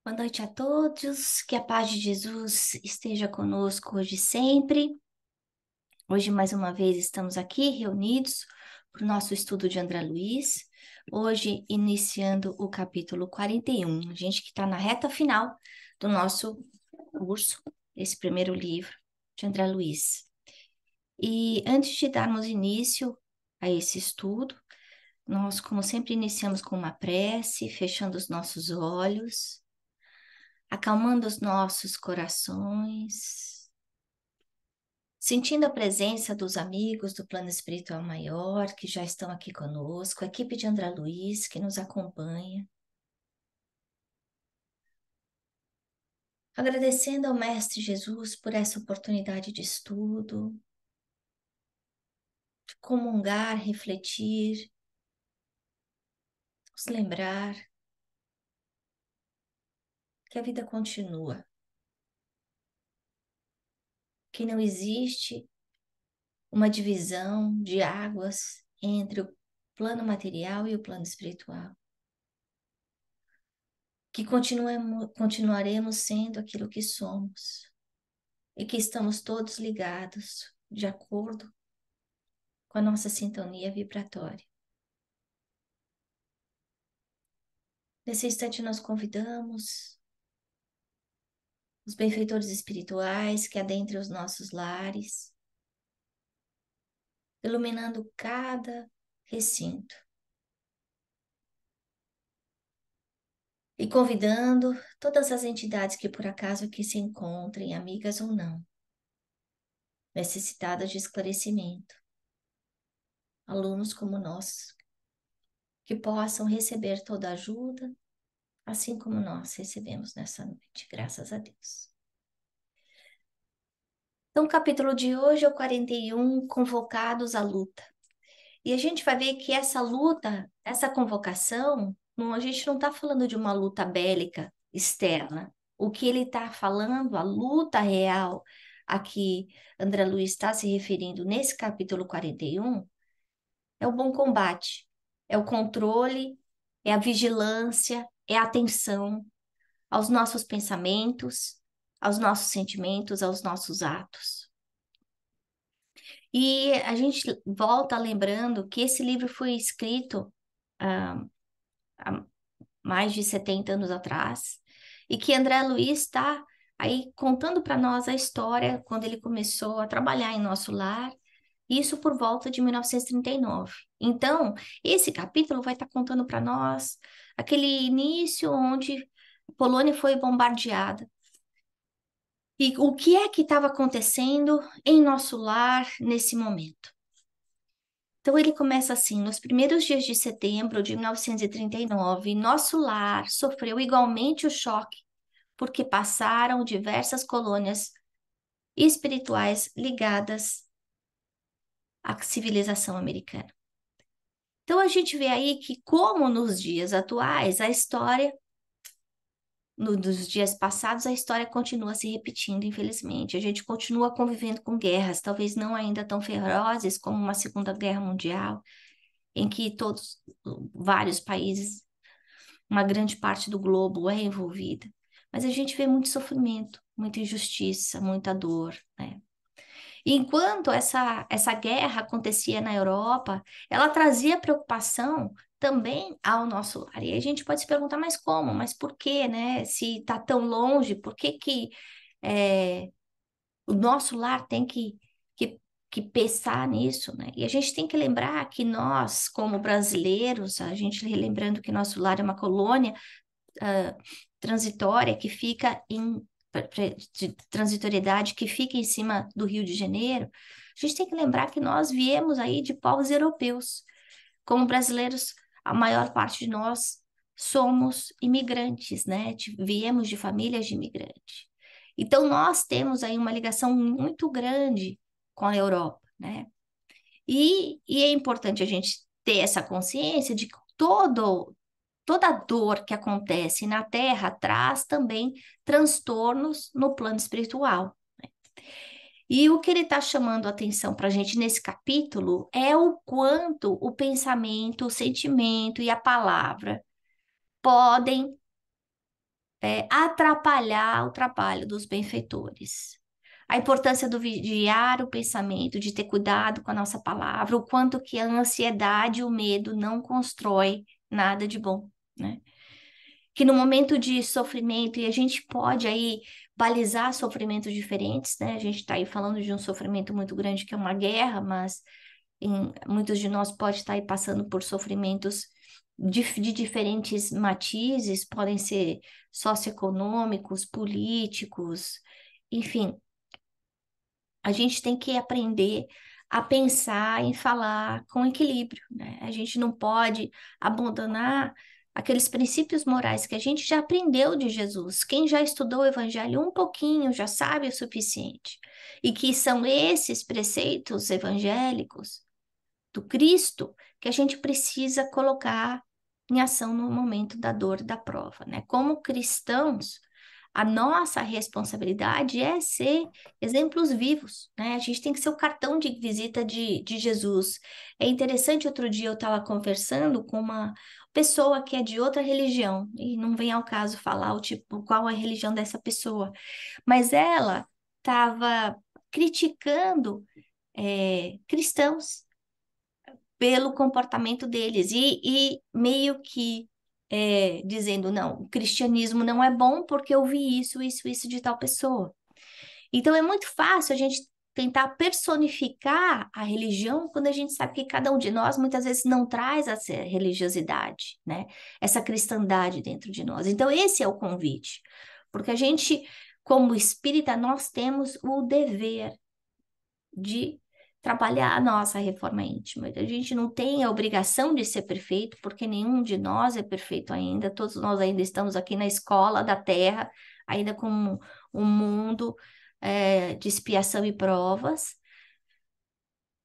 Boa noite a todos, que a paz de Jesus esteja conosco hoje e sempre. Hoje, mais uma vez, estamos aqui reunidos para o nosso estudo de André Luiz. Hoje, iniciando o capítulo 41, a gente que está na reta final do nosso curso, esse primeiro livro de André Luiz. E antes de darmos início a esse estudo, nós, como sempre, iniciamos com uma prece, fechando os nossos olhos, acalmando os nossos corações, sentindo a presença dos amigos do plano espiritual maior que já estão aqui conosco, a equipe de André Luiz que nos acompanha. Agradecendo ao Mestre Jesus por essa oportunidade de estudo, de comungar, refletir, nos lembrar que a vida continua, que não existe uma divisão de águas entre o plano material e o plano espiritual. Que continuaremos sendo aquilo que somos e que estamos todos ligados de acordo com a nossa sintonia vibratória. Nesse instante, nós convidamos os benfeitores espirituais que adentrem os nossos lares, iluminando cada recinto e convidando todas as entidades que por acaso aqui se encontrem, amigas ou não, necessitadas de esclarecimento, alunos como nós, que possam receber toda a ajuda, assim como nós recebemos nessa noite, graças a Deus. Então, o capítulo de hoje é o 41, Convocados à Luta. E a gente vai ver que essa luta, essa convocação, a gente não está falando de uma luta bélica externa. O que ele está falando, a luta real a que André Luiz está se referindo nesse capítulo 41, é o bom combate, é o controle, é a vigilância, é a atenção aos nossos pensamentos, aos nossos sentimentos, aos nossos atos. E a gente volta lembrando que esse livro foi escrito há mais de 70 anos atrás e que André Luiz está aí contando para nós a história quando ele começou a trabalhar em nosso lar, isso por volta de 1939. Então, esse capítulo vai estar contando para nós aquele início onde a Polônia foi bombardeada. E o que é que estava acontecendo em nosso lar nesse momento? Então ele começa assim: nos primeiros dias de setembro de 1939, nosso lar sofreu igualmente o choque, porque passaram diversas colônias espirituais ligadas à civilização americana. Então a gente vê aí que, como nos dias atuais, a história nos dias passados, a história continua se repetindo, infelizmente. A gente continua convivendo com guerras, talvez não ainda tão ferozes como uma Segunda Guerra Mundial, em que vários países, uma grande parte do globo é envolvida. Mas a gente vê muito sofrimento, muita injustiça, muita dor, né? E enquanto essa guerra acontecia na Europa, ela trazia preocupação também ao nosso lar. E aí a gente pode se perguntar, mas como? Mas por quê, né? Se está tão longe, por que que é, o nosso lar tem que, que pensar nisso, né? E a gente tem que lembrar que nós, como brasileiros, a gente relembrando que nosso lar é uma colônia ah, transitória que fica de transitoriedade que fica em cima do Rio de Janeiro, a gente tem que lembrar que nós viemos aí de povos europeus. Como brasileiros, a maior parte de nós somos imigrantes, né? Viemos de famílias de imigrantes. Então, nós temos aí uma ligação muito grande com a Europa, né? E é importante a gente ter essa consciência de que toda dor que acontece na Terra traz também transtornos no plano espiritual. E o que ele está chamando a atenção para a gente nesse capítulo é o quanto o pensamento, o sentimento e a palavra podem atrapalhar o trabalho dos benfeitores. A importância do vigiar o pensamento, de ter cuidado com a nossa palavra, o quanto que a ansiedade e o medo não constrói nada de bom, né? Que no momento de sofrimento, e a gente pode aí balizar sofrimentos diferentes, né? A gente está aí falando de um sofrimento muito grande que é uma guerra, mas muitos de nós pode estar aí passando por sofrimentos de diferentes matizes, podem ser socioeconômicos, políticos, enfim, a gente tem que aprender a pensar e falar com equilíbrio, né? A gente não pode abandonar aqueles princípios morais que a gente já aprendeu de Jesus. Quem já estudou o Evangelho um pouquinho já sabe o suficiente. E que são esses preceitos evangélicos do Cristo que a gente precisa colocar em ação no momento da dor e da prova, né? Como cristãos, a nossa responsabilidade é ser exemplos vivos, né? A gente tem que ser o cartão de visita de Jesus. É interessante, outro dia eu estava conversando com uma pessoa que é de outra religião, e não vem ao caso falar o tipo, qual é a religião dessa pessoa, mas ela estava criticando cristãos pelo comportamento deles e meio que dizendo, não, o cristianismo não é bom porque eu vi isso de tal pessoa. Então é muito fácil a gente tentar personificar a religião quando a gente sabe que cada um de nós muitas vezes não traz essa religiosidade, né? Essa cristandade dentro de nós. Então esse é o convite, porque a gente, como espírita, nós temos o dever de trabalhar a nossa reforma íntima. A gente não tem a obrigação de ser perfeito, porque nenhum de nós é perfeito ainda, todos nós ainda estamos aqui na escola da Terra, ainda com um mundo de expiação e provas,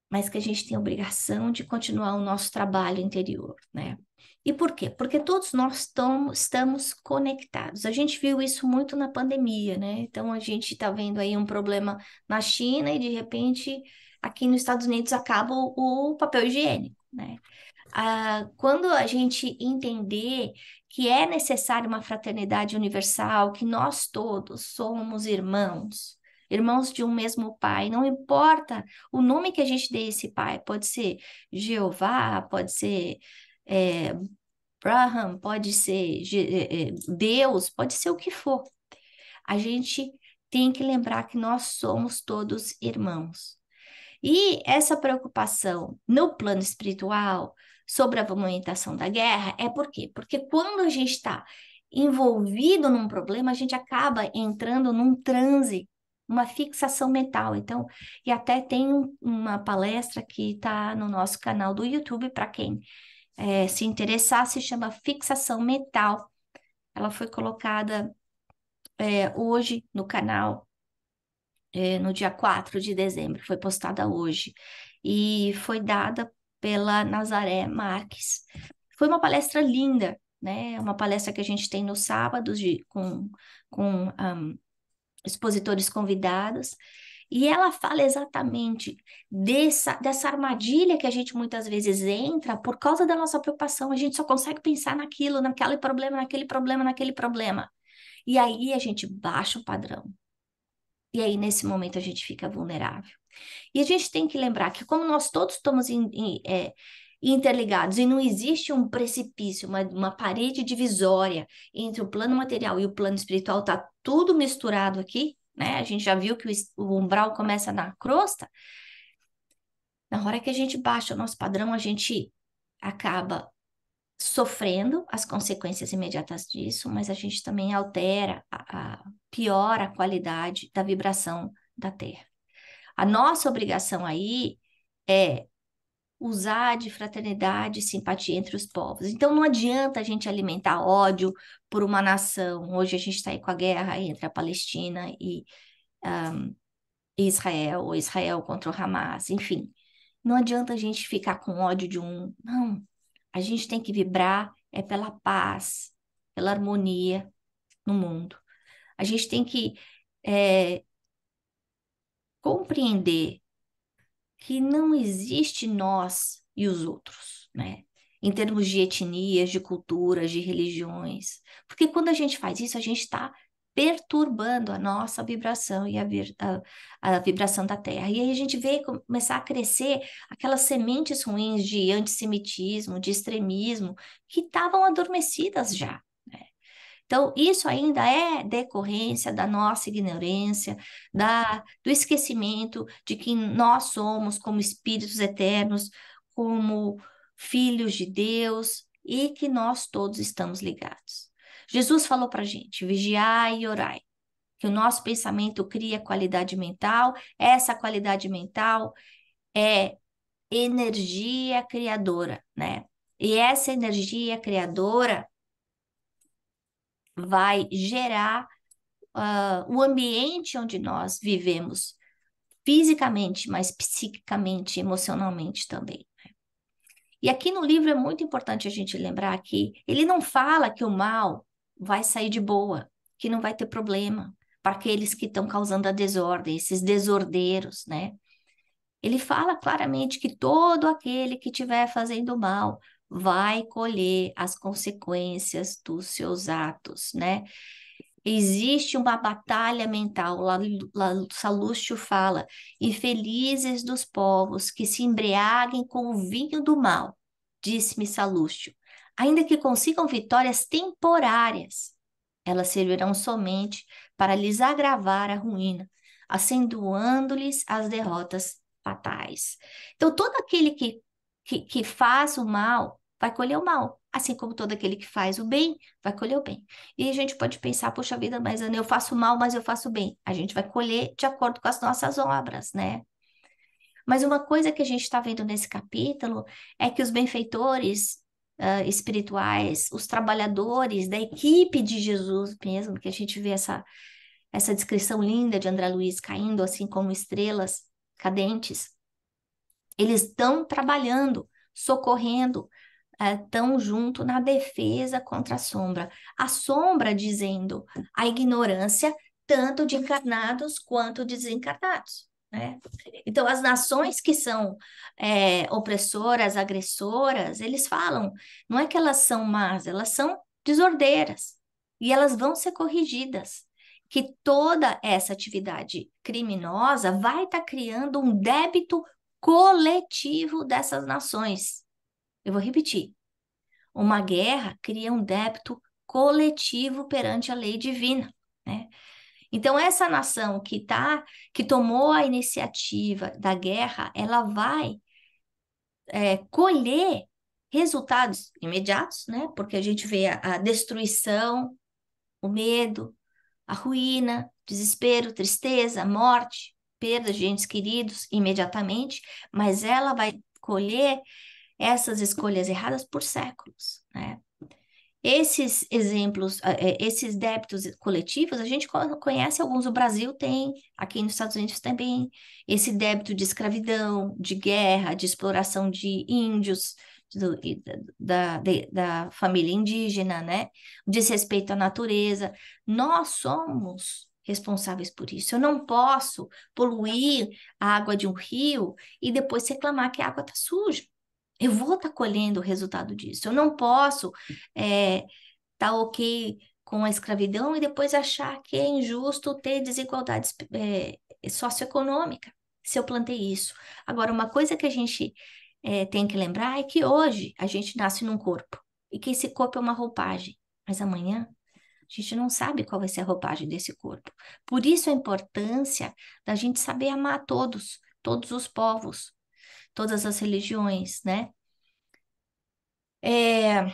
mas que a gente tem a obrigação de continuar o nosso trabalho interior, né? E por quê? Porque todos nós estamos conectados. A gente viu isso muito na pandemia, né? Então a gente está vendo aí um problema na China e de repente aqui nos Estados Unidos acaba o papel higiênico, né? Quando a gente entender que é necessário uma fraternidade universal, que nós todos somos irmãos, irmãos de um mesmo pai, não importa o nome que a gente dê a esse pai, pode ser Jeová, pode ser é, Brahman, pode ser Deus, pode ser o que for. A gente tem que lembrar que nós somos todos irmãos. E essa preocupação no plano espiritual sobre a movimentação da guerra é por quê? Porque quando a gente está envolvido num problema, a gente acaba entrando num transe, uma fixação mental. Então, e até tem uma palestra que está no nosso canal do YouTube, para quem se interessar, se chama Fixação Mental. Ela foi colocada hoje no canal no dia 4 de dezembro, foi postada hoje, e foi dada pela Nazaré Marques. Foi uma palestra linda, né? Uma palestra que a gente tem nos sábados com expositores convidados, e ela fala exatamente dessa armadilha que a gente muitas vezes entra por causa da nossa preocupação. A gente só consegue pensar naquilo, naquele problema, naquele problema, naquele problema. E aí a gente baixa o padrão. E aí, nesse momento, a gente fica vulnerável. E a gente tem que lembrar que, como nós todos estamos interligados e não existe um precipício, uma parede divisória entre o plano material e o plano espiritual, está tudo misturado aqui, né? A gente já viu que o umbral começa na crosta. Na hora que a gente baixa o nosso padrão, a gente acaba sofrendo as consequências imediatas disso, mas a gente também altera, piora a qualidade da vibração da Terra. A nossa obrigação aí é usar de fraternidade e simpatia entre os povos. Então não adianta a gente alimentar ódio por uma nação. Hoje a gente está aí com a guerra entre a Palestina e Israel, ou Israel contra o Hamas, enfim. Não adianta a gente ficar com ódio de um. Não. A gente tem que vibrar pela paz, pela harmonia no mundo. A gente tem que compreender que não existe nós e os outros, né? em termos de etnias, de culturas, de religiões. Porque quando a gente faz isso, a gente está perturbando a nossa vibração e a vibração da Terra. E aí a gente vê começar a crescer aquelas sementes ruins de antissemitismo, de extremismo, que estavam adormecidas já. Né? Então, isso ainda é decorrência da nossa ignorância, do esquecimento de que nós somos como espíritos eternos, como filhos de Deus e que nós todos estamos ligados. Jesus falou para a gente: vigiai e orai, que o nosso pensamento cria qualidade mental, essa qualidade mental é energia criadora, né? E essa energia criadora vai gerar o ambiente onde nós vivemos fisicamente, mas psiquicamente, emocionalmente também. E aqui no livro é muito importante a gente lembrar que ele não fala que o mal vai sair de boa, que não vai ter problema para aqueles que estão causando a desordem, esses desordeiros, né? Ele fala claramente que todo aquele que estiver fazendo mal vai colher as consequências dos seus atos, né? Existe uma batalha mental, lá Salúcio fala, e felizes dos povos que se embriaguem com o vinho do mal, disse-me Salúcio, ainda que consigam vitórias temporárias, elas servirão somente para lhes agravar a ruína, acentuando-lhes as derrotas fatais. Então, todo aquele que faz o mal vai colher o mal, assim como todo aquele que faz o bem vai colher o bem. E a gente pode pensar, poxa vida, mas Ana, eu faço mal, mas eu faço bem. A gente vai colher de acordo com as nossas obras, né? Mas uma coisa que a gente está vendo nesse capítulo é que os benfeitores espirituais, os trabalhadores da equipe de Jesus mesmo, que a gente vê essa descrição linda de André Luiz caindo assim como estrelas cadentes, eles estão trabalhando, socorrendo, estão junto na defesa contra a sombra. A sombra dizendo a ignorância tanto de encarnados quanto de desencarnados. Né? Então, as nações que são opressoras, agressoras, eles falam, não é que elas são más, elas são desordeiras e elas vão ser corrigidas. Que toda essa atividade criminosa vai estar criando um débito coletivo dessas nações. Eu vou repetir. Uma guerra cria um débito coletivo perante a lei divina, né? Então essa nação que tomou a iniciativa da guerra, ela vai colher resultados imediatos, né? Porque a gente vê a destruição, o medo, a ruína, desespero, tristeza, morte, perda de entes queridos imediatamente, mas ela vai colher essas escolhas erradas por séculos, né? Esses exemplos, esses débitos coletivos, a gente conhece alguns, o Brasil tem, aqui nos Estados Unidos também, esse débito de escravidão, de guerra, de exploração de índios, da família indígena, né? O desrespeito à natureza. Nós somos responsáveis por isso. Eu não posso poluir a água de um rio e depois reclamar que a água está suja. Eu vou estar colhendo o resultado disso. Eu não posso tá ok com a escravidão e depois achar que é injusto ter desigualdade socioeconômica, se eu plantei isso. Agora, uma coisa que a gente tem que lembrar é que hoje a gente nasce num corpo e que esse corpo é uma roupagem, mas amanhã a gente não sabe qual vai ser a roupagem desse corpo. Por isso a importância da gente saber amar todos, todos os povos, todas as religiões, né? É,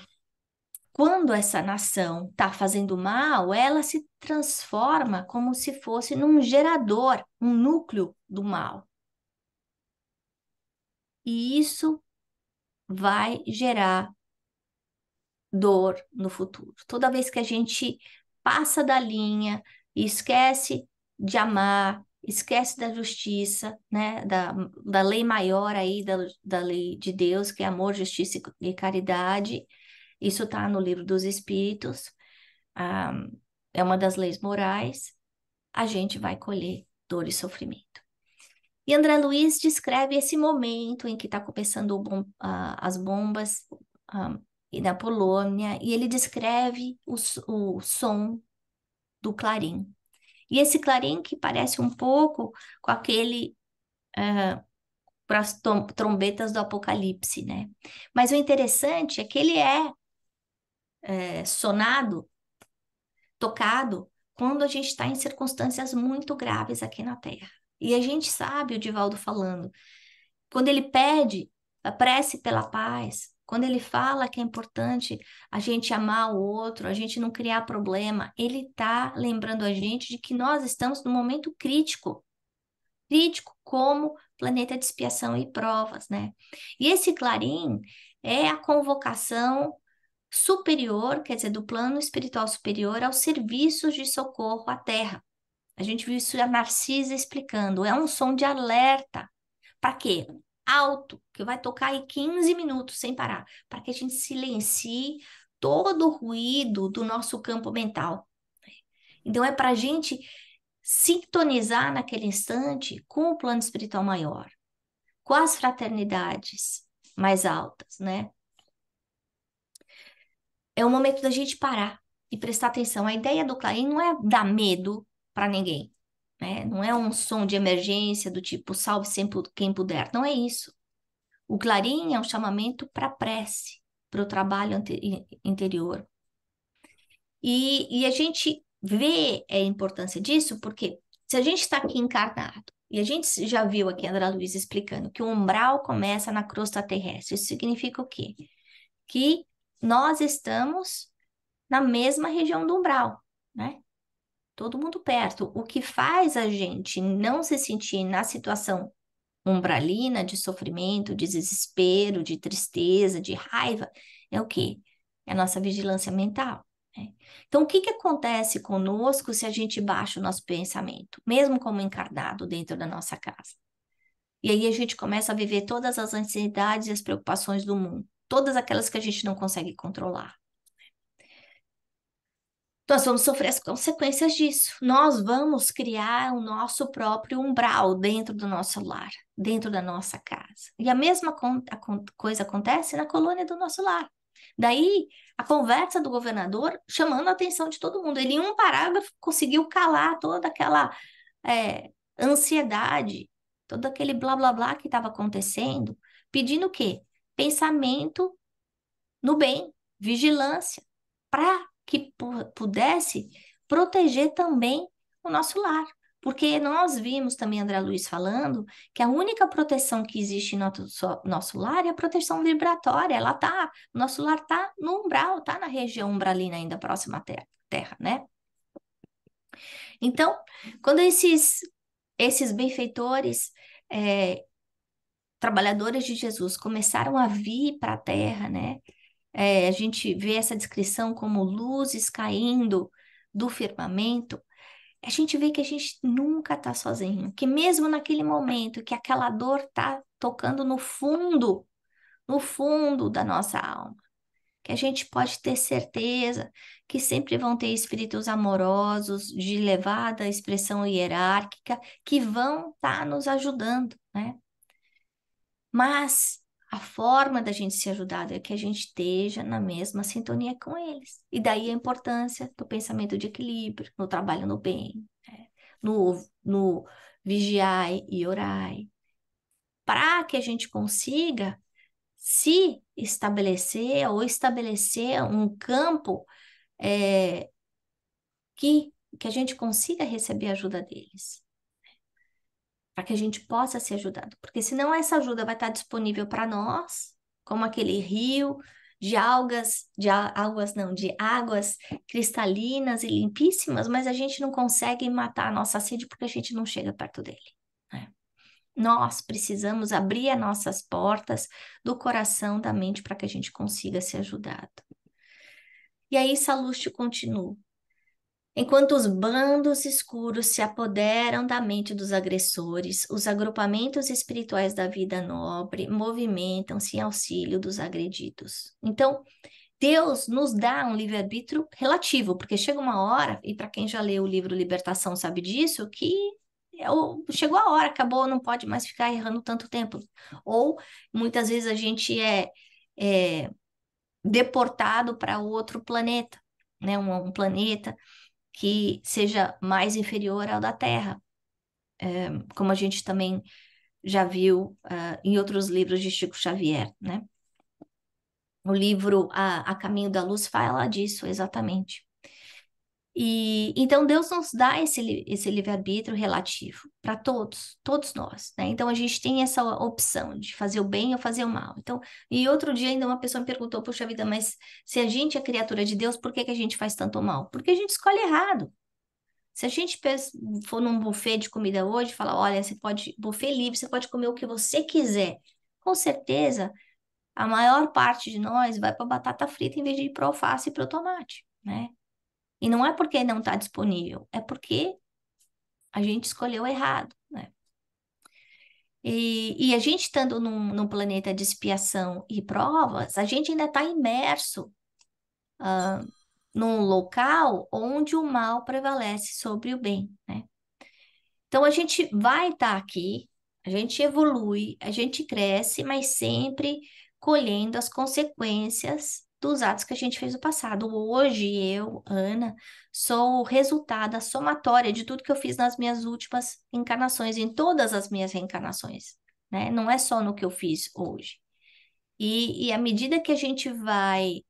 quando essa nação está fazendo mal, ela se transforma como se fosse num gerador, um núcleo do mal. E isso vai gerar dor no futuro. Toda vez que a gente passa da linha e esquece de amar, esquece da justiça, né, da lei maior aí, da lei de Deus, que é amor, justiça e caridade, isso está no livro dos Espíritos. Ah, é uma das leis morais, a gente vai colher dor e sofrimento. E André Luiz descreve esse momento em que está começando as bombas, e na Polônia, e ele descreve o som do clarim. E esse clarim que parece um pouco com aquele para as trombetas do Apocalipse, né? Mas o interessante é que ele é sonado, tocado, quando a gente está em circunstâncias muito graves aqui na Terra. E a gente sabe, o Divaldo falando, quando ele pede a prece pela paz, quando ele fala que é importante a gente amar o outro, a gente não criar problema, ele está lembrando a gente de que nós estamos num momento crítico, crítico como planeta de expiação e provas, né? E esse clarim é a convocação superior, quer dizer, do plano espiritual superior aos serviços de socorro à Terra. A gente viu isso a Narcisa explicando, é um som de alerta. Para quê? Alto, que vai tocar aí 15 minutos sem parar, para que a gente silencie todo o ruído do nosso campo mental. Então é para a gente sintonizar naquele instante com o plano espiritual maior, com as fraternidades mais altas, né? É o momento da gente parar e prestar atenção. A ideia do Clarim não é dar medo para ninguém, né? Não é um som de emergência do tipo salve sempre quem puder. Não é isso. O Clarim é um chamamento para prece, para o trabalho interior. E a gente vê a importância disso porque se a gente está aqui encarnado, e a gente já viu aqui a André Luiz explicando que o umbral começa na crosta terrestre, isso significa o quê? Que nós estamos na mesma região do umbral, né? Todo mundo perto. O que faz a gente não se sentir na situação umbralina de sofrimento, de desespero, de tristeza, de raiva, é o quê? É a nossa vigilância mental, né? Então, o que que acontece conosco se a gente baixa o nosso pensamento, mesmo como encarnado dentro da nossa casa? E aí a gente começa a viver todas as ansiedades e as preocupações do mundo, todas aquelas que a gente não consegue controlar. Nós vamos sofrer as consequências disso. Nós vamos criar o nosso próprio umbral dentro do nosso lar, dentro da nossa casa. E a mesma coisa acontece na colônia do nosso lar. Daí, a conversa do governador chamando a atenção de todo mundo. Ele, em um parágrafo, conseguiu calar toda aquela ansiedade, todo aquele blá blá blá que estava acontecendo, pedindo o quê? Pensamento no bem, vigilância, para que pudesse proteger também o nosso lar. Porque nós vimos também André Luiz falando que a única proteção que existe em nosso lar é a proteção vibratória. Ela tá, nosso lar está no umbral, está na região umbralina ainda próxima à terra, né? Então, quando esses benfeitores, trabalhadores de Jesus, começaram a vir para a terra, né? A gente vê essa descrição como luzes caindo do firmamento, a gente vê que a gente nunca está sozinho, que mesmo naquele momento que aquela dor está tocando no fundo da nossa alma, que a gente pode ter certeza que sempre vão ter espíritos amorosos de elevada expressão hierárquica que vão estar nos ajudando, né? Mas a forma da gente ser ajudado é que a gente esteja na mesma sintonia com eles. E daí a importância do pensamento de equilíbrio, no trabalho no bem, né? no vigiai e orai, para que a gente consiga se estabelecer ou estabelecer um campo é, que a gente consiga receber a ajuda deles, para que a gente possa ser ajudado, porque senão essa ajuda vai estar disponível para nós, como aquele rio de águas cristalinas e limpíssimas, mas a gente não consegue matar a nossa sede porque a gente não chega perto dele, né? Nós precisamos abrir as nossas portas do coração, da mente, para que a gente consiga ser ajudado. E aí Salustio continua. Enquanto os bandos escuros se apoderam da mente dos agressores, os agrupamentos espirituais da vida nobre movimentam-se em auxílio dos agredidos. Então, Deus nos dá um livre-arbítrio relativo, porque chega uma hora, e para quem já leu o livro Libertação sabe disso, que chegou a hora, acabou, não pode mais ficar errando tanto tempo. Ou muitas vezes a gente é deportado para outro planeta, né? Um planeta que seja mais inferior ao da Terra, como a gente também já viu em outros livros de Chico Xavier, né? O livro A Caminho da Luz fala disso exatamente. E então Deus nos dá esse livre-arbítrio relativo para todos nós, né? Então a gente tem essa opção de fazer o bem ou fazer o mal. Então, e outro dia ainda uma pessoa me perguntou, puxa vida, mas se a gente é criatura de Deus, por que que a gente faz tanto mal? Porque a gente escolhe errado. Se a gente for num buffet de comida hoje, e falar, olha, você pode, buffet livre, você pode comer o que você quiser. Com certeza, a maior parte de nós vai para batata frita em vez de ir para alface e para o tomate, né? E não é porque não está disponível, é porque a gente escolheu errado, né? E a gente estando num planeta de expiação e provas, a gente ainda está imerso num local onde o mal prevalece sobre o bem, né? Então a gente vai estar aqui, a gente evolui, a gente cresce, mas sempre colhendo as consequências dos atos que a gente fez no passado. Hoje eu, Ana, sou o resultado, a somatória de tudo que eu fiz nas minhas últimas encarnações, em todas as minhas reencarnações, né? Não é só no que eu fiz hoje. E à medida que a gente vai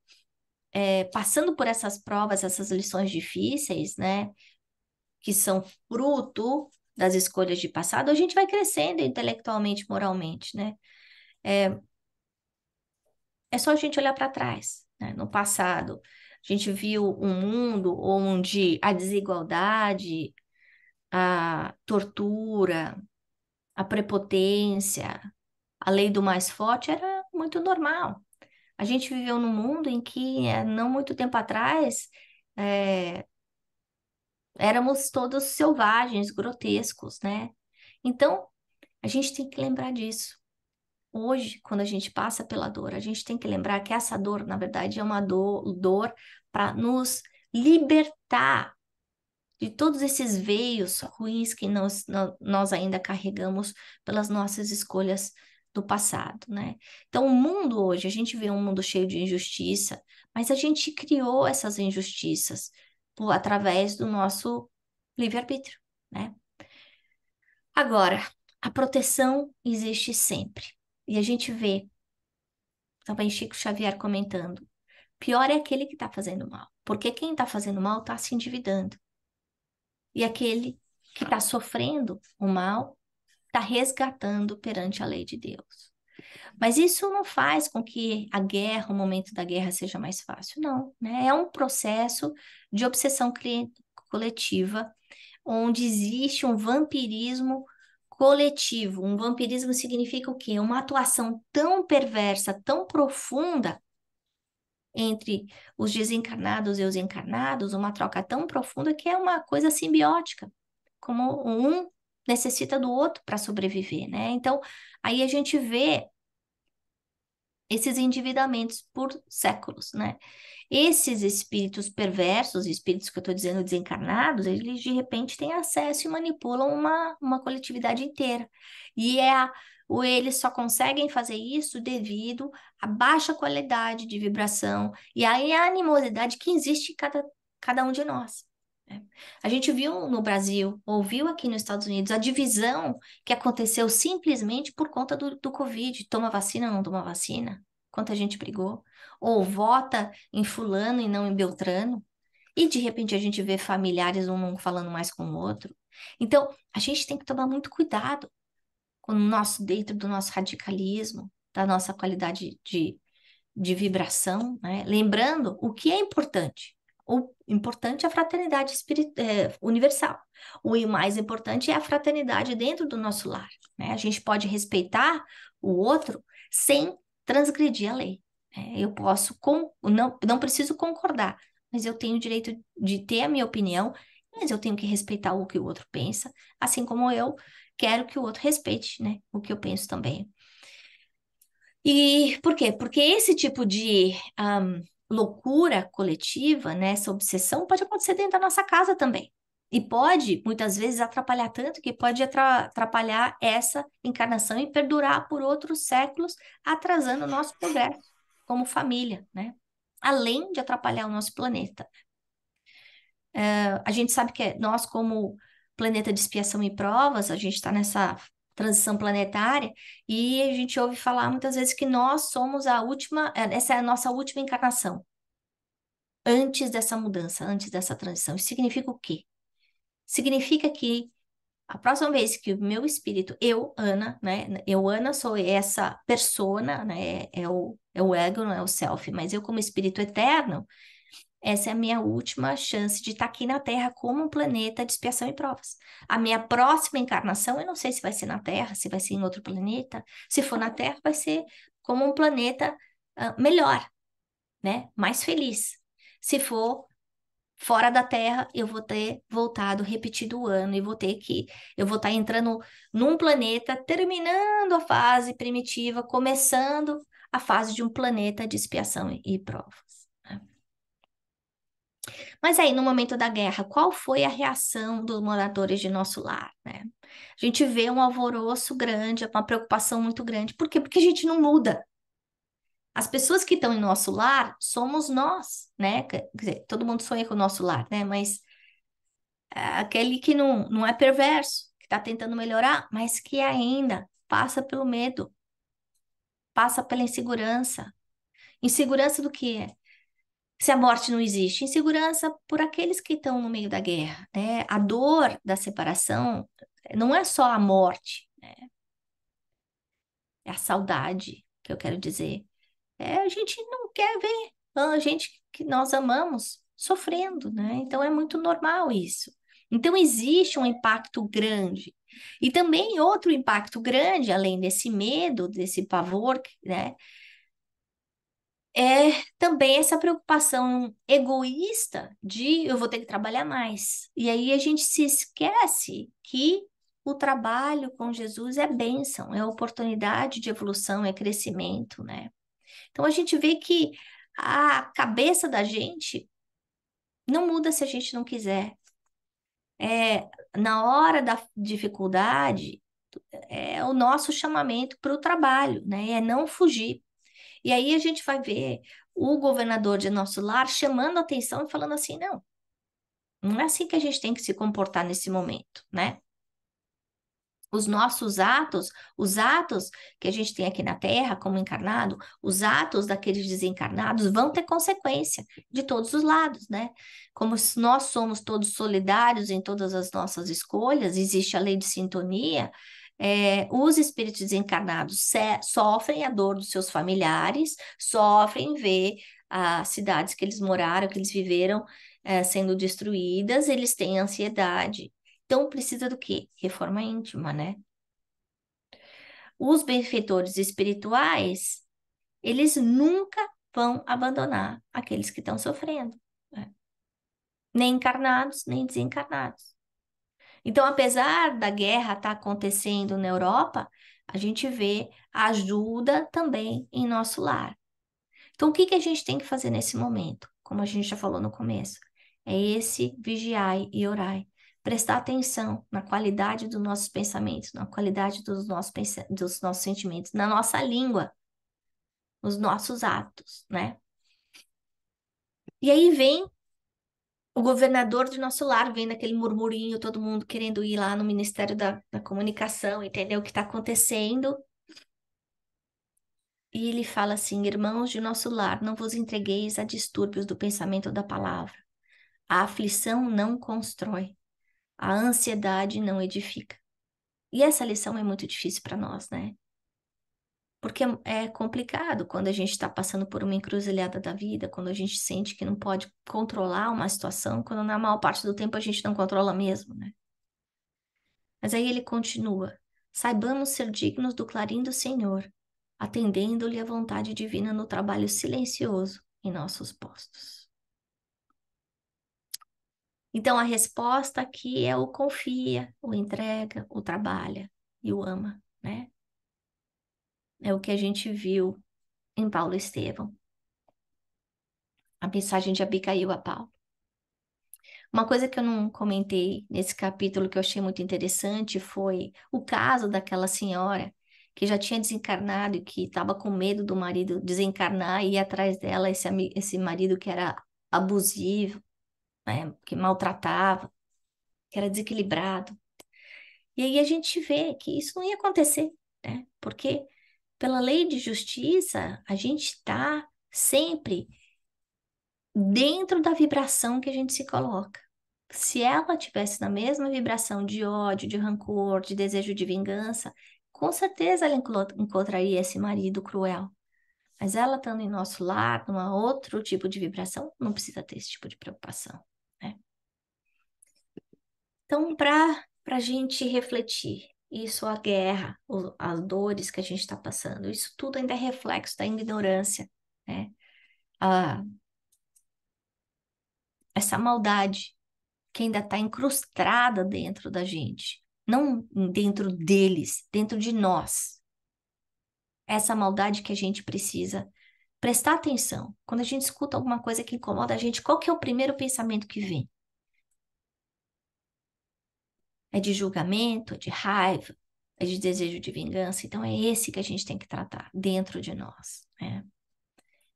passando por essas provas, essas lições difíceis, né? Que são fruto das escolhas de passado, a gente vai crescendo intelectualmente, moralmente, né? É só a gente olhar para trás, né? No passado, a gente viu um mundo onde a desigualdade, a tortura, a prepotência, a lei do mais forte era muito normal. A gente viveu num mundo em que, não muito tempo atrás, é, éramos todos selvagens, grotescos, né? Então, a gente tem que lembrar disso. Hoje, quando a gente passa pela dor, a gente tem que lembrar que essa dor, na verdade, é uma dor para nos libertar de todos esses veios ruins que nós ainda carregamos pelas nossas escolhas do passado, né? Então, o mundo hoje, a gente vê um mundo cheio de injustiça, mas a gente criou essas injustiças através do nosso livre-arbítrio, né? Agora, a proteção existe sempre. E a gente vê também Chico Xavier comentando: pior é aquele que está fazendo mal, porque quem está fazendo mal está se endividando. E aquele que está sofrendo o mal está resgatando perante a lei de Deus. Mas isso não faz com que a guerra, o momento da guerra, seja mais fácil, não, né? É um processo de obsessão coletiva, onde existe um vampirismo coletivo. Um vampirismo significa o quê? Uma atuação tão perversa, tão profunda entre os desencarnados e os encarnados, uma troca tão profunda que é uma coisa simbiótica, como um necessita do outro para sobreviver, né? Então, aí a gente vê esses endividamentos por séculos, né? Esses espíritos perversos, espíritos que eu estou dizendo desencarnados, eles de repente têm acesso e manipulam uma coletividade inteira. E eles só conseguem fazer isso devido à baixa qualidade de vibração e à animosidade que existe em cada um de nós, né? A gente viu no Brasil, ouviu aqui nos Estados Unidos, a divisão que aconteceu simplesmente por conta do Covid. Toma vacina, não toma vacina? Quanta gente brigou. Ou vota em fulano e não em Beltrano. E de repente a gente vê familiares um não falando mais com o outro. Então, a gente tem que tomar muito cuidado com o nosso, dentro do nosso radicalismo, da nossa qualidade de vibração, né? Lembrando o que é importante. O importante é a fraternidade universal. O mais importante é a fraternidade dentro do nosso lar, né? A gente pode respeitar o outro sem transgredir a lei, né? Eu posso, não preciso concordar, mas eu tenho o direito de ter a minha opinião, mas eu tenho que respeitar o que o outro pensa, assim como eu quero que o outro respeite, né, o que eu penso também. E por quê? Porque esse tipo de loucura coletiva, né, essa obsessão, pode acontecer dentro da nossa casa também. E pode, muitas vezes, atrapalhar tanto que pode atrapalhar essa encarnação e perdurar por outros séculos, atrasando o nosso progresso como família, né? além de atrapalhar o nosso planeta. A gente sabe que nós, como planeta de expiação e provas, a gente está nessa transição planetária e a gente ouve falar muitas vezes que nós somos a última, essa é a nossa última encarnação, antes dessa mudança, antes dessa transição. Isso significa o quê? Significa que a próxima vez que o meu espírito, eu, Ana, né? Eu, Ana, sou essa persona, né? É o ego, não é o self, mas eu, como espírito eterno, essa é a minha última chance de estar aqui na Terra como um planeta de expiação e provas. A minha próxima encarnação, eu não sei se vai ser na Terra, se vai ser em outro planeta. Se for na Terra, vai ser como um planeta melhor, né? Mais feliz. Se for fora da Terra, eu vou ter voltado, repetido o ano, e eu vou estar entrando num planeta, terminando a fase primitiva, começando a fase de um planeta de expiação e provas. Né? Mas aí, no momento da guerra, qual foi a reação dos moradores de nosso lar, né? A gente vê um alvoroço grande, uma preocupação muito grande. Por quê? Porque a gente não muda. As pessoas que estão em nosso lar somos nós, né? Quer dizer, todo mundo sonha com o nosso lar, né? Mas aquele que não é perverso, que está tentando melhorar, mas que ainda passa pelo medo, passa pela insegurança. Insegurança do quê? Se a morte não existe, insegurança por aqueles que estão no meio da guerra, né? A dor da separação não é só a morte, né? É a saudade, que eu quero dizer. A gente não quer ver a gente que nós amamos sofrendo, né? Então é muito normal isso. Então existe um impacto grande. E também outro impacto grande, além desse medo, desse pavor, né? É também essa preocupação egoísta de eu vou ter que trabalhar mais. E aí a gente se esquece que o trabalho com Jesus é bênção, é oportunidade de evolução, é crescimento, né? Então a gente vê que a cabeça da gente não muda se a gente não quiser. Na hora da dificuldade, é o nosso chamamento para o trabalho, né? É não fugir. E aí a gente vai ver o governador de nosso lar chamando a atenção e falando assim, não, não é assim que a gente tem que se comportar nesse momento, né? Os nossos atos, os atos que a gente tem aqui na Terra como encarnado, os atos daqueles desencarnados vão ter consequência de todos os lados, né? Como nós somos todos solidários em todas as nossas escolhas, existe a lei de sintonia, os espíritos desencarnados sofrem a dor dos seus familiares, sofrem ver as cidades que eles moraram, que eles viveram, sendo destruídas, eles têm ansiedade. Então, precisa do quê? Reforma íntima, né? Os benfeitores espirituais, eles nunca vão abandonar aqueles que estão sofrendo, né? Nem encarnados, nem desencarnados. Então, apesar da guerra estar acontecendo na Europa, a gente vê ajuda também em nosso lar. Então, o que que a gente tem que fazer nesse momento? Como a gente já falou no começo, é esse vigiai e orai. Prestar atenção na qualidade dos nossos pensamentos, na qualidade dos nossos sentimentos, na nossa língua, nos nossos atos, né? E aí vem o governador de nosso lar, vem naquele murmurinho, todo mundo querendo ir lá no Ministério da Comunicação, entender o que está acontecendo. E ele fala assim: irmãos de nosso lar, não vos entregueis a distúrbios do pensamento ou da palavra. A aflição não constrói, a ansiedade não edifica. E essa lição é muito difícil para nós, né? Porque é complicado quando a gente está passando por uma encruzilhada da vida, quando a gente sente que não pode controlar uma situação, quando na maior parte do tempo a gente não controla mesmo, né? Mas aí ele continua: saibamos ser dignos do clarim do Senhor, atendendo-lhe a vontade divina no trabalho silencioso em nossos postos. Então, a resposta aqui é o confia, o entrega, o trabalha e o ama, né? É o que a gente viu em Paulo e Estevão, a mensagem de Abigail a Paulo. Uma coisa que eu não comentei nesse capítulo que eu achei muito interessante foi o caso daquela senhora que já tinha desencarnado e que estava com medo do marido desencarnar e ir atrás dela, esse marido que era abusivo, né, que maltratava, que era desequilibrado. E aí a gente vê que isso não ia acontecer, né? Porque pela lei de justiça, a gente está sempre dentro da vibração que a gente se coloca. Se ela tivesse na mesma vibração de ódio, de rancor, de desejo de vingança, com certeza ela encontraria esse marido cruel. Mas ela estando em nosso lar, numa outro tipo de vibração, não precisa ter esse tipo de preocupação, né? Então, para a gente refletir, isso, a guerra, as dores que a gente está passando, isso tudo ainda é reflexo da ignorância, né? Ah, essa maldade que ainda está incrustada dentro da gente, não dentro deles, dentro de nós. Essa maldade que a gente precisa prestar atenção. Quando a gente escuta alguma coisa que incomoda a gente, qual que é o primeiro pensamento que vem? É de julgamento, é de raiva, é de desejo de vingança. Então é esse que a gente tem que tratar dentro de nós, né?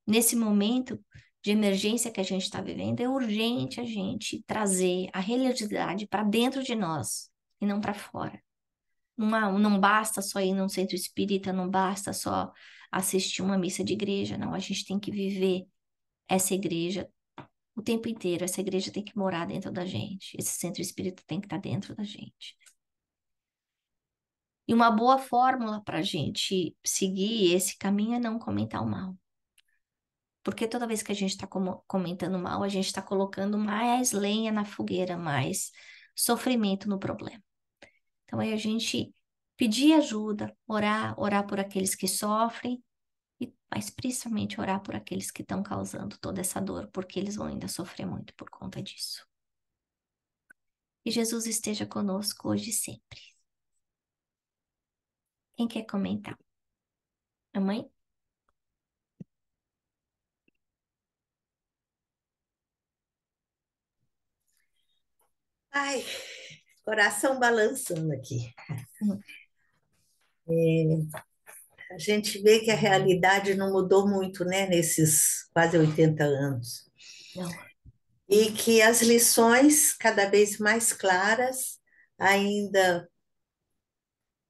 Nesse momento de emergência que a gente está vivendo, é urgente a gente trazer a religiosidade para dentro de nós e não para fora. Não basta só ir num centro espírita, não basta só assistir uma missa de igreja, não. A gente tem que viver essa igreja o tempo inteiro. Essa igreja tem que morar dentro da gente. Esse centro espírita tem que estar dentro da gente. E uma boa fórmula para a gente seguir esse caminho é não comentar o mal. Porque toda vez que a gente está comentando mal, a gente está colocando mais lenha na fogueira, mais sofrimento no problema. Então, aí a gente pedir ajuda, orar por aqueles que sofrem, mas principalmente orar por aqueles que estão causando toda essa dor, porque eles vão ainda sofrer muito por conta disso. E Jesus esteja conosco hoje e sempre. Quem quer comentar? A mãe? Ai, coração balançando aqui. Hum. A gente vê que a realidade não mudou muito, né, nesses quase 80 anos. Não. E que as lições, cada vez mais claras, ainda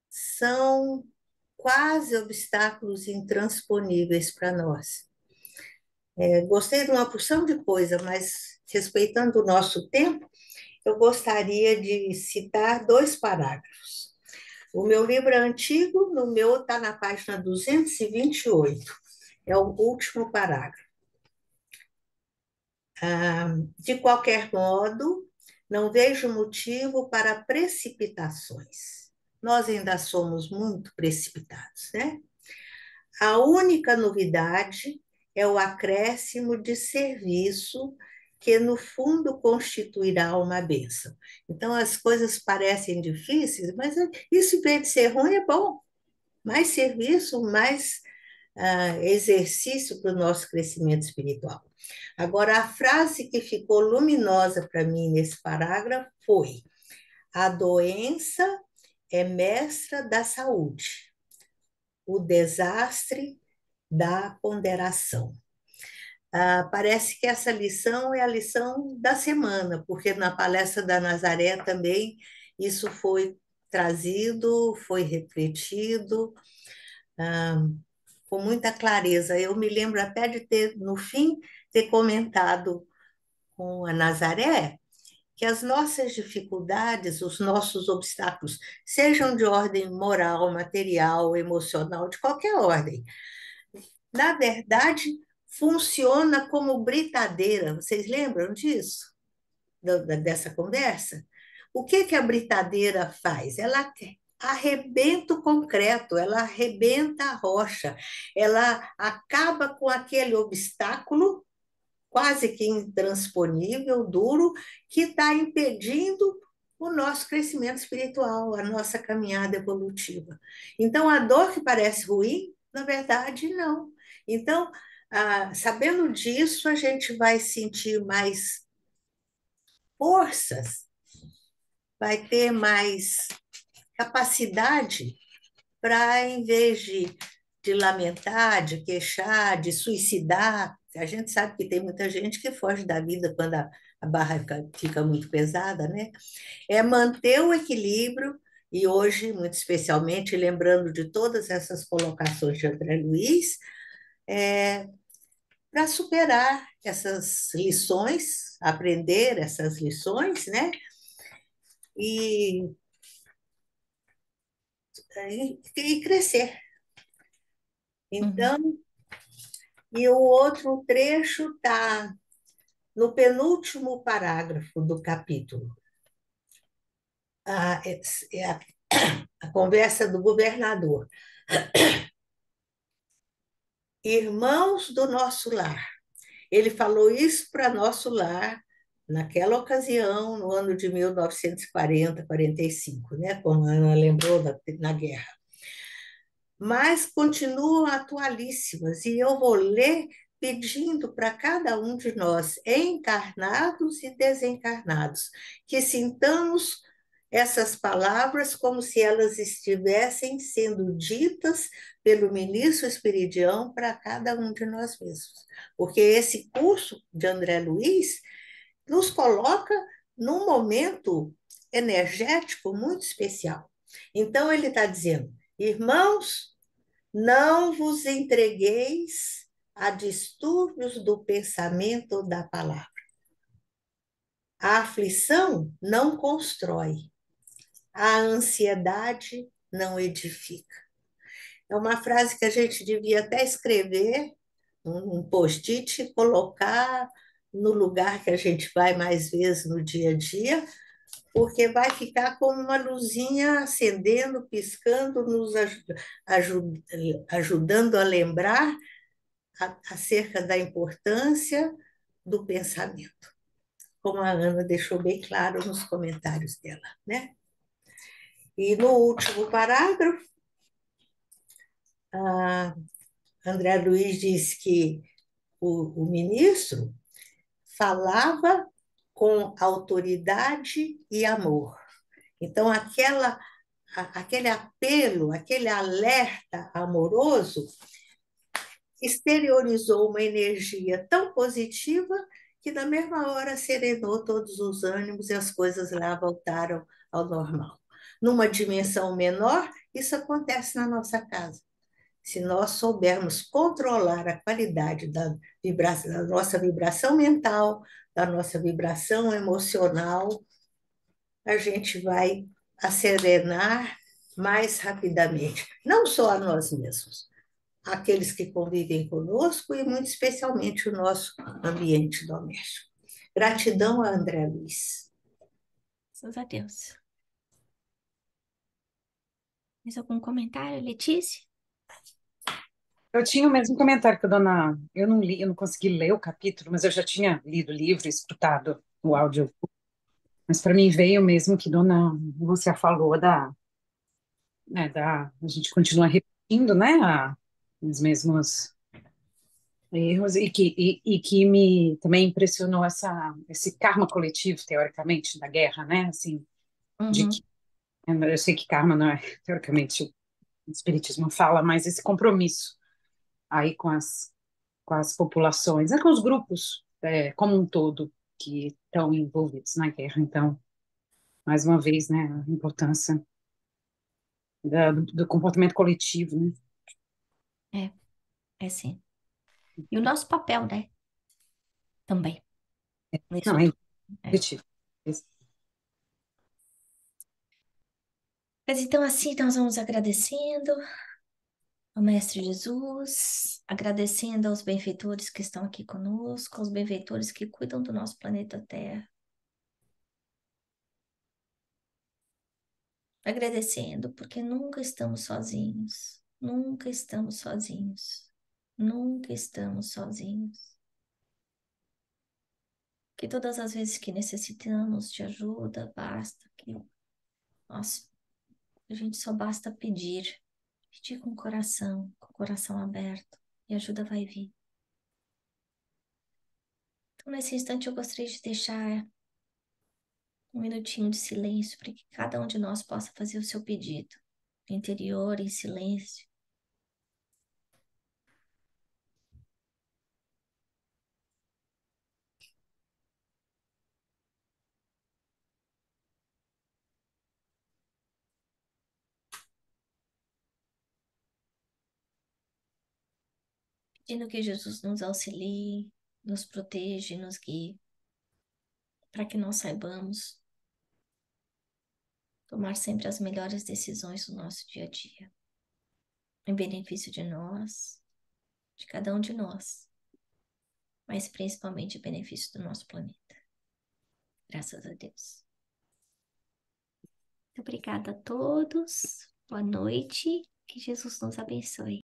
são quase obstáculos intransponíveis para nós. Gostei de uma porção de coisa, mas respeitando o nosso tempo, eu gostaria de citar dois parágrafos. O meu livro é antigo, no meu está na página 228. É o último parágrafo. De qualquer modo, não vejo motivo para precipitações. Nós ainda somos muito precipitados, né? A única novidade é o acréscimo de serviço que, no fundo, constituirá uma bênção. Então, as coisas parecem difíceis, mas isso, em vez de ser ruim, é bom. Mais serviço, mais exercício para o nosso crescimento espiritual. Agora, a frase que ficou luminosa para mim nesse parágrafo foi: a doença é mestra da saúde, o desastre da ponderação. Parece que essa lição é a lição da semana, porque na palestra da Nazaré também isso foi trazido, foi refletido, ah, com muita clareza. Eu me lembro até de ter, no fim, ter comentado com a Nazaré que as nossas dificuldades, os nossos obstáculos, sejam de ordem moral, material, emocional, de qualquer ordem, na verdade, funciona como britadeira. Vocês lembram disso? Dessa conversa? O que que a britadeira faz? Ela arrebenta o concreto, ela arrebenta a rocha, ela acaba com aquele obstáculo quase que intransponível, duro, que está impedindo o nosso crescimento espiritual, a nossa caminhada evolutiva. Então, a dor que parece ruim, na verdade, não. Então, sabendo disso, a gente vai sentir mais forças, vai ter mais capacidade para, em vez de lamentar, de queixar, de suicidar, a gente sabe que tem muita gente que foge da vida quando a barra fica muito pesada, né? É manter o equilíbrio, e hoje, muito especialmente, lembrando de todas essas colocações de André Luiz, para superar essas lições, aprender essas lições, né? E, e crescer. Uhum, Então, e o outro trecho está no penúltimo parágrafo do capítulo. É a conversa do governador. Irmãos do nosso lar. Ele falou isso para nosso lar naquela ocasião, no ano de 1940, 45, né? Como a Ana lembrou na guerra. Mas continuam atualíssimas, e eu vou ler pedindo para cada um de nós, encarnados e desencarnados, que sintamos essas palavras como se elas estivessem sendo ditas pelo ministro Espiridião para cada um de nós mesmos. Porque esse curso de André Luiz nos coloca num momento energético muito especial. Então, ele está dizendo, irmãos, não vos entregueis a distúrbios do pensamento ou da palavra. A aflição não constrói, a ansiedade não edifica. É uma frase que a gente devia até escrever, um post-it, e colocar no lugar que a gente vai mais vezes no dia a dia, porque vai ficar como uma luzinha acendendo, piscando, nos ajudando a lembrar acerca da importância do pensamento, como a Ana deixou bem claro nos comentários dela, né? E no último parágrafo, a André Luiz diz que o ministro falava com autoridade e amor. Então, aquele apelo, aquele alerta amoroso exteriorizou uma energia tão positiva que, na mesma hora, serenou todos os ânimos e as coisas lá voltaram ao normal. Numa dimensão menor, isso acontece na nossa casa. Se nós soubermos controlar a qualidade da nossa vibração mental, da nossa vibração emocional, a gente vai acerenar mais rapidamente, não só a nós mesmos, aqueles que convivem conosco e, muito especialmente, o nosso ambiente doméstico. Gratidão a André Luiz. graças a Deus. Mais algum comentário, Letícia? Eu tinha o mesmo comentário que a dona. Eu não li, eu não consegui ler o capítulo, mas eu já tinha lido o livro, escutado o áudio. Mas para mim veio mesmo que dona Lúcia falou a gente continua repetindo, né, os mesmos erros e que me também impressionou esse karma coletivo, teoricamente, da guerra, né, assim, de que Uhum, eu sei que karma não é, teoricamente, o espiritismo fala, mas esse compromisso aí com as populações, com os grupos como um todo que estão envolvidos na guerra. Então, mais uma vez, né, a importância do comportamento coletivo, né? é, é sim. E o nosso papel, né? Também, nisso Não, é tudo. É. coletivo. Mas então, assim, nós vamos agradecendo ao Mestre Jesus, agradecendo aos benfeitores que estão aqui conosco, aos benfeitores que cuidam do nosso planeta Terra. Agradecendo porque nunca estamos sozinhos, nunca estamos sozinhos, nunca estamos sozinhos. Que todas as vezes que necessitamos de ajuda, basta que nós, a gente só basta pedir, pedir com o coração aberto, e a ajuda vai vir. Então, nesse instante, eu gostaria de deixar um minutinho de silêncio para que cada um de nós possa fazer o seu pedido. interior, em silêncio. Pedindo que Jesus nos auxilie, nos proteja e nos guie, para que nós saibamos tomar sempre as melhores decisões do nosso dia a dia, em benefício de nós, de cada um de nós, mas principalmente em benefício do nosso planeta. Graças a Deus. Muito obrigada a todos. Boa noite. Que Jesus nos abençoe.